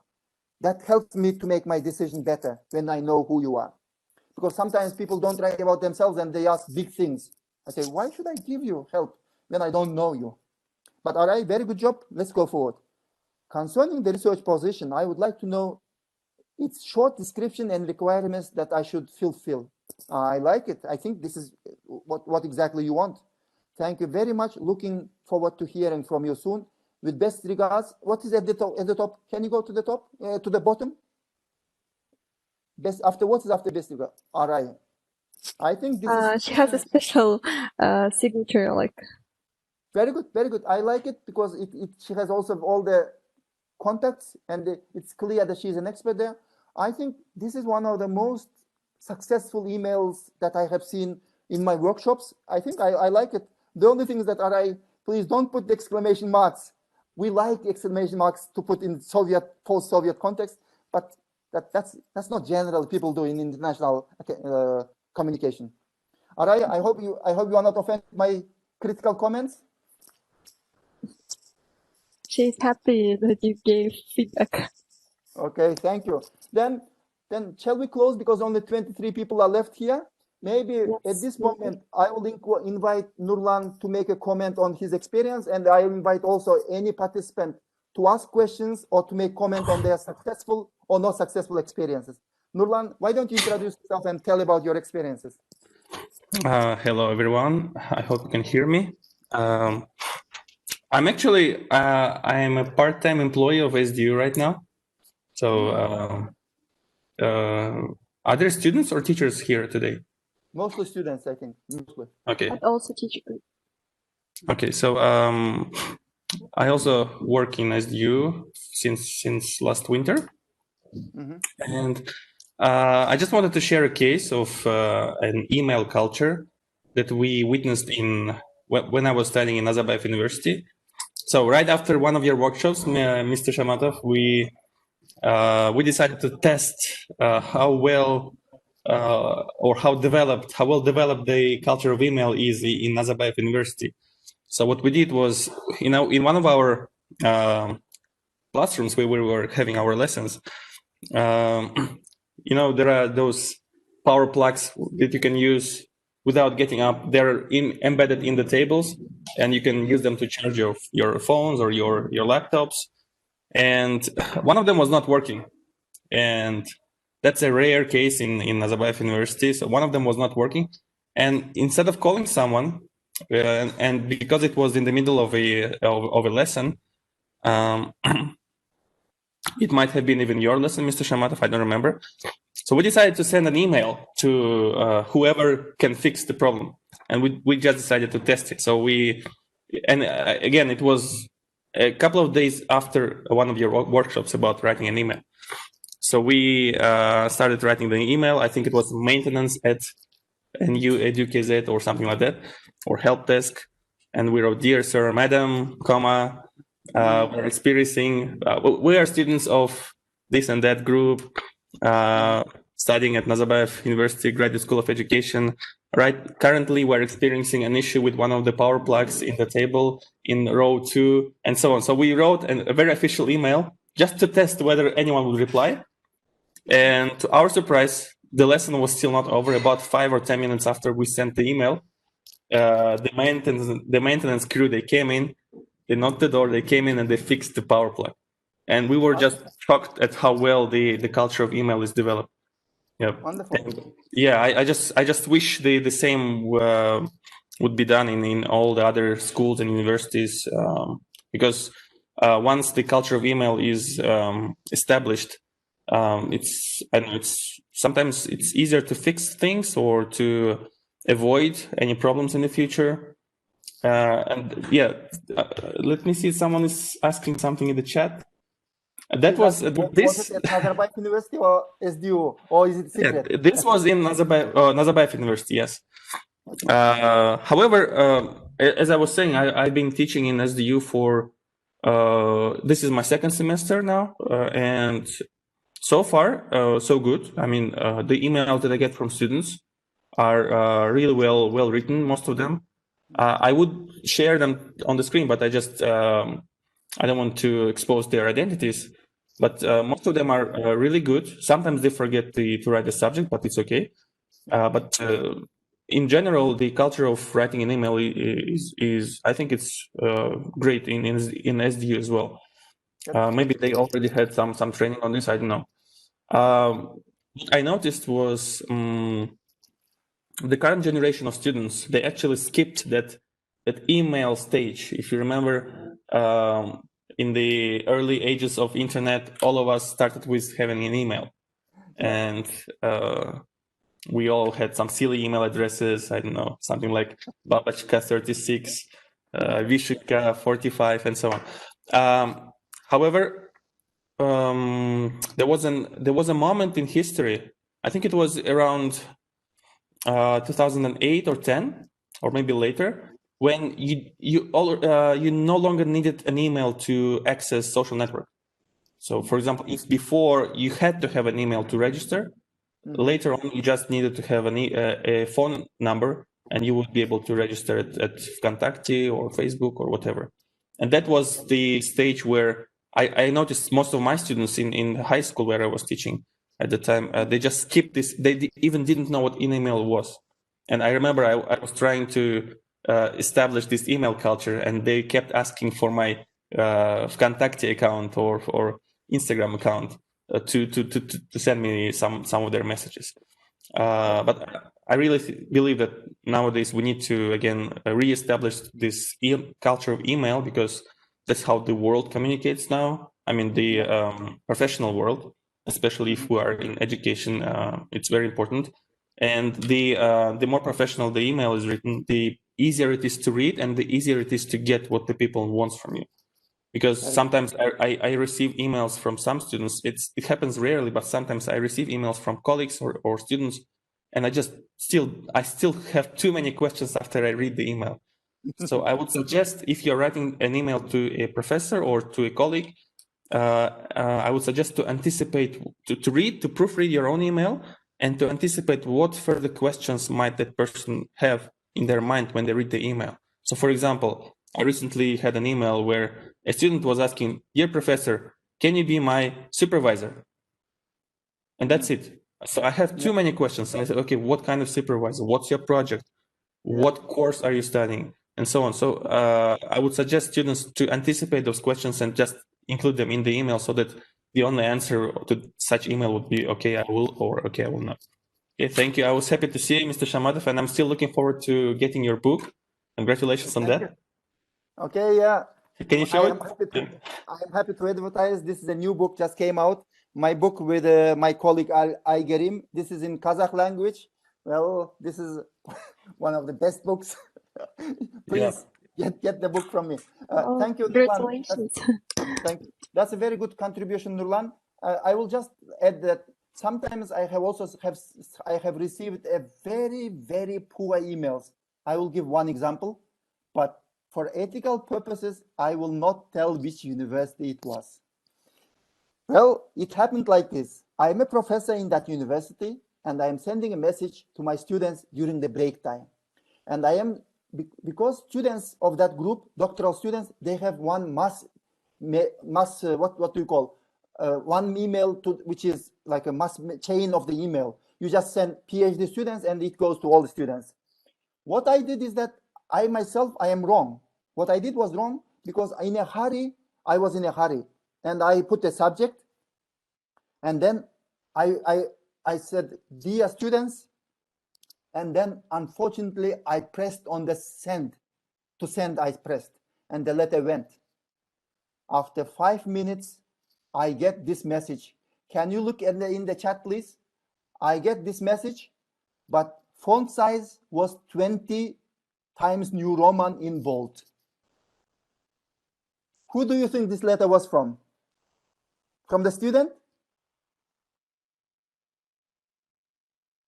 That helps me to make my decision better when I know who you are. Because sometimes people don't write about themselves and they ask big things. I say, why should I give you help when I don't know you? But all right, very good job. Let's go forward. Concerning the research position, I would like to know its short description and requirements that I should fulfill. I like it. I think this is what exactly you want. Thank you very much. Looking forward to hearing from you soon. With best regards. What is at the top? Can you go to the top, to the bottom? Best after what is after best regards? All right. I think this is. She has a special signature, like. Very good, very good. I like it because she has also all the contacts and it's clear that she's an expert there. I think this is one of the most successful emails that I have seen in my workshops. I think I like it. The only thing is that please don't put the exclamation marks. We like exclamation marks to put in post-Soviet context, but that's not general people do in international communication. Arai, I hope you are not offended by my critical comments. She's happy that you gave feedback. Okay, thank you. Then shall we close because only 23 people are left here? Maybe yes, at this moment, I will invite Nurlan to make a comment on his experience, and I will invite also any participant to ask questions or to make comment on their successful or not successful experiences. Nurlan, why don't you introduce yourself and tell about your experiences? Hello, everyone. I hope you can hear me. I'm actually, I'm a part-time employee of SDU right now. So are there students or teachers here today? Mostly students, I think. Mostly. Okay. But also teachers. Okay, so I also work in SDU since last winter. Mm-hmm. And I just wanted to share a case of an email culture that we witnessed when I was studying in Nazarbayev University. So right after one of your workshops, Mr. Shamatov, we decided to test how well or how well developed the culture of email is in Nazarbayev University. So what we did was, in one of our classrooms where we were having our lessons, there are those power plugs that you can use without getting up. They're embedded in the tables, and you can use them to charge your phones or your laptops. And one of them was not working, and that's a rare case in Nazarbayev University. So one of them was not working, and instead of calling someone, and because it was in the middle of a lesson, it might have been even your lesson, Mr. Shamatov, I don't remember. So we decided to send an email to whoever can fix the problem, and we just decided to test it. So again, it was a couple of days after one of your workshops about writing an email. So we started writing the email. I think it was maintenance@NU-EDU.KZ or something like that, or help desk. And we wrote, "Dear Sir, Madam, we're experiencing, we are students of this and that group, studying at Nazarbayev University Graduate School of Education. Right, currently we're experiencing an issue with one of the power plugs in the table in row 2, and so on." So we wrote a very official email just to test whether anyone would reply. And to our surprise, the lesson was still not over. About 5 or 10 minutes after we sent the email, the maintenance crew, they came in, they knocked the door, they came in and they fixed the power plug. And we were just shocked at how well the culture of email is developed. Yeah. Wonderful. And yeah, I just wish the same would be done in all the other schools and universities, because once the culture of email is established, sometimes it's easier to fix things or to avoid any problems in the future. And yeah, let me see. Someone is asking something in the chat. That was this. Was it at Nazarbayev University or SDU, or is it secret? Yeah, this was in Nazarbayev University. Yes. However, as I was saying, I've been teaching in SDU for this is my second semester now, and so far so good. I mean, the emails that I get from students are really well written. Most of them. I would share them on the screen, but I just I don't want to expose their identities. But most of them are really good. Sometimes they forget to write the subject, but it's okay. But in general, the culture of writing an email is I think it's great in SDU as well. Maybe they already had some training on this. I don't know. What I noticed was the current generation of students, they actually skipped that email stage. If you remember, in the early ages of internet, all of us started with having an email, and we all had some silly email addresses. I don't know, something like Babachka36, Vishika45, and so on. However, there was a moment in history. I think it was around 2008 or 10, or maybe later, when you no longer needed an email to access social network. So, for example, if before you had to have an email to register, later on you just needed to have a phone number, and you would be able to register at Vkontakte or Facebook or whatever. And that was the stage where I noticed most of my students in high school where I was teaching at the time, they just skipped this. They even didn't know what email was. And I remember I was trying to establish this email culture, and they kept asking for my Vkontakte account or Instagram account to send me some of their messages. But I really believe that nowadays we need to again reestablish this culture of email, because that's how the world communicates now. I mean, the professional world, especially if we are in education, it's very important. And the more professional the email is written, the easier it is to read, and the easier it is to get what the people want from you. Because sometimes I receive emails from some students. It happens rarely, but sometimes I receive emails from colleagues or students, and I still have too many questions after I read the email. So I would suggest, if you're writing an email to a professor or to a colleague, I would suggest to anticipate, to proofread your own email, and to anticipate what further questions might that person have in their mind when they read the email. So for example, I recently had an email where a student was asking, "Dear professor, can you be my supervisor?" And that's it. So I have too many questions. And I said, okay, what kind of supervisor? What's your project? What course are you studying? And so on. So I would suggest students to anticipate those questions and just include them in the email, so that the only answer to such email would be, okay, I will, or okay, I will not. Okay, thank you. I was happy to see you, Mr. Shamadov, and I'm still looking forward to getting your book. Congratulations on that. Okay, yeah. Can you show it? I am happy to advertise. This is a new book, just came out. My book with my colleague Aygerim. This is in Kazakh language. Well, this is one of the best books. Please get the book from me. Thank you, Congratulations. Thank you. That's a very good contribution, Nurlan. I will just add that sometimes I have received a very poor emails. I will give one example, but for ethical purposes, I will not tell which university it was. Well, it happened like this. I am a professor in that university, and I am sending a message to my students during the break time. And I am, because students of that group, doctoral students, they have one what do you call? One email which is like a mass chain of the email. You just send PhD students and it goes to all the students. What I did is that I am wrong. What I did was wrong because I was in a hurry, and I put a subject, and then I said, "Dear students," and then unfortunately I pressed on the send. To send, I pressed, and the letter went. After 5 minutes, I get this message. Can you look in the chat, please? I get this message, but font size was 20 Times New Roman in bold. Who do you think this letter was from? From the student?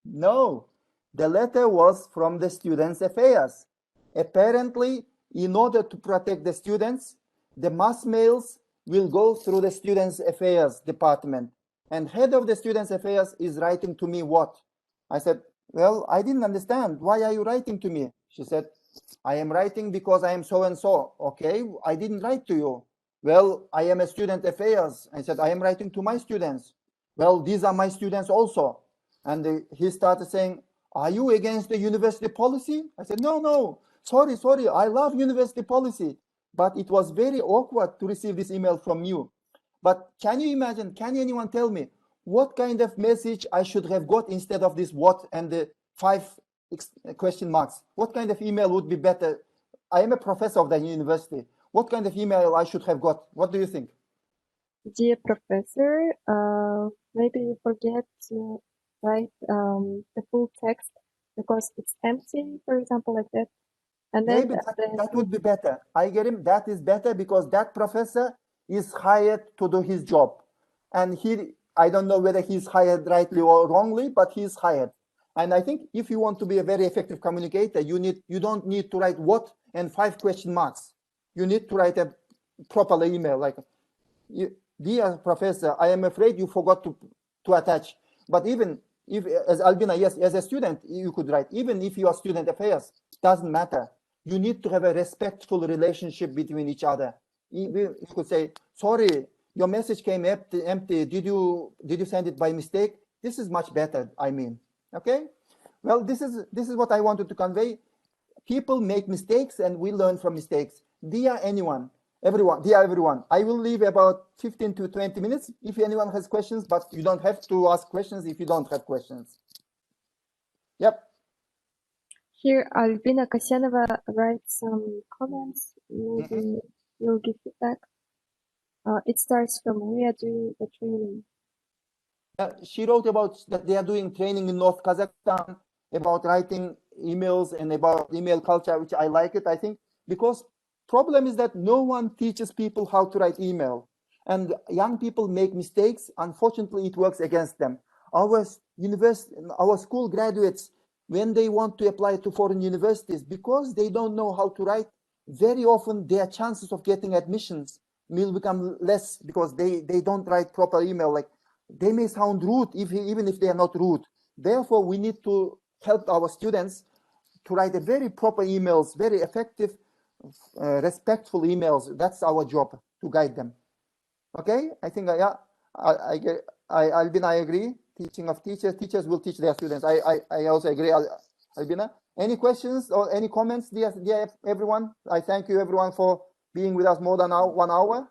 No, the letter was from the students' affairs. Apparently, in order to protect the students, the mass mails will go through the students' affairs department. And head of the students' affairs is writing to me what? I said, well, I didn't understand. Why are you writing to me? She said, I am writing because I am so-and-so. Okay, I didn't write to you. Well, I am a student affairs. I said, I am writing to my students. Well, these are my students also. And he started saying, are you against the university policy? I said, no, sorry, I love university policy. But it was very awkward to receive this email from you. But can you imagine, can anyone tell me what kind of message I should have got instead of this what and the 5 question marks? What kind of email would be better? I am a professor of the university. What kind of email I should have got? What do you think? Dear professor, maybe you forget to write the full text because it's empty, for example, like that. And then maybe that would be better. I get him. That is better because that professor is hired to do his job. And I don't know whether he's hired rightly or wrongly, but he's hired. And I think if you want to be a very effective communicator, you don't need to write what and 5 question marks. You need to write a proper email like, dear professor, I am afraid you forgot to attach. But even if, as Albina, yes, as a student, you could write, even if you are student affairs, doesn't matter. You need to have a respectful relationship between each other. You could say, sorry, your message came empty. Did you send it by mistake? This is much better, I mean. Okay? Well, this is what I wanted to convey. People make mistakes and we learn from mistakes. Dear everyone, I will leave about 15 to 20 minutes if anyone has questions, but you don't have to ask questions if you don't have questions. Yep. Here, Albina Kasyanova writes some comments. Maybe you'll give feedback. It starts from, we are doing the training. She wrote about that they are doing training in North Kazakhstan about writing emails and about email culture, which I like it, I think, because problem is that no one teaches people how to write email. And young people make mistakes. Unfortunately, it works against them. Our our school graduates, when they want to apply to foreign universities, because they don't know how to write, very often their chances of getting admissions will become less because they don't write proper email. Like, they may sound rude even if they are not rude. Therefore, we need to help our students to write a very proper emails, very effective, respectful emails. That's our job, to guide them. Okay, I think Albina, I agree. Teaching of teachers will teach their students. I also agree, Albina. Any questions or any comments, dear everyone? I thank you everyone for being with us more than 1 hour.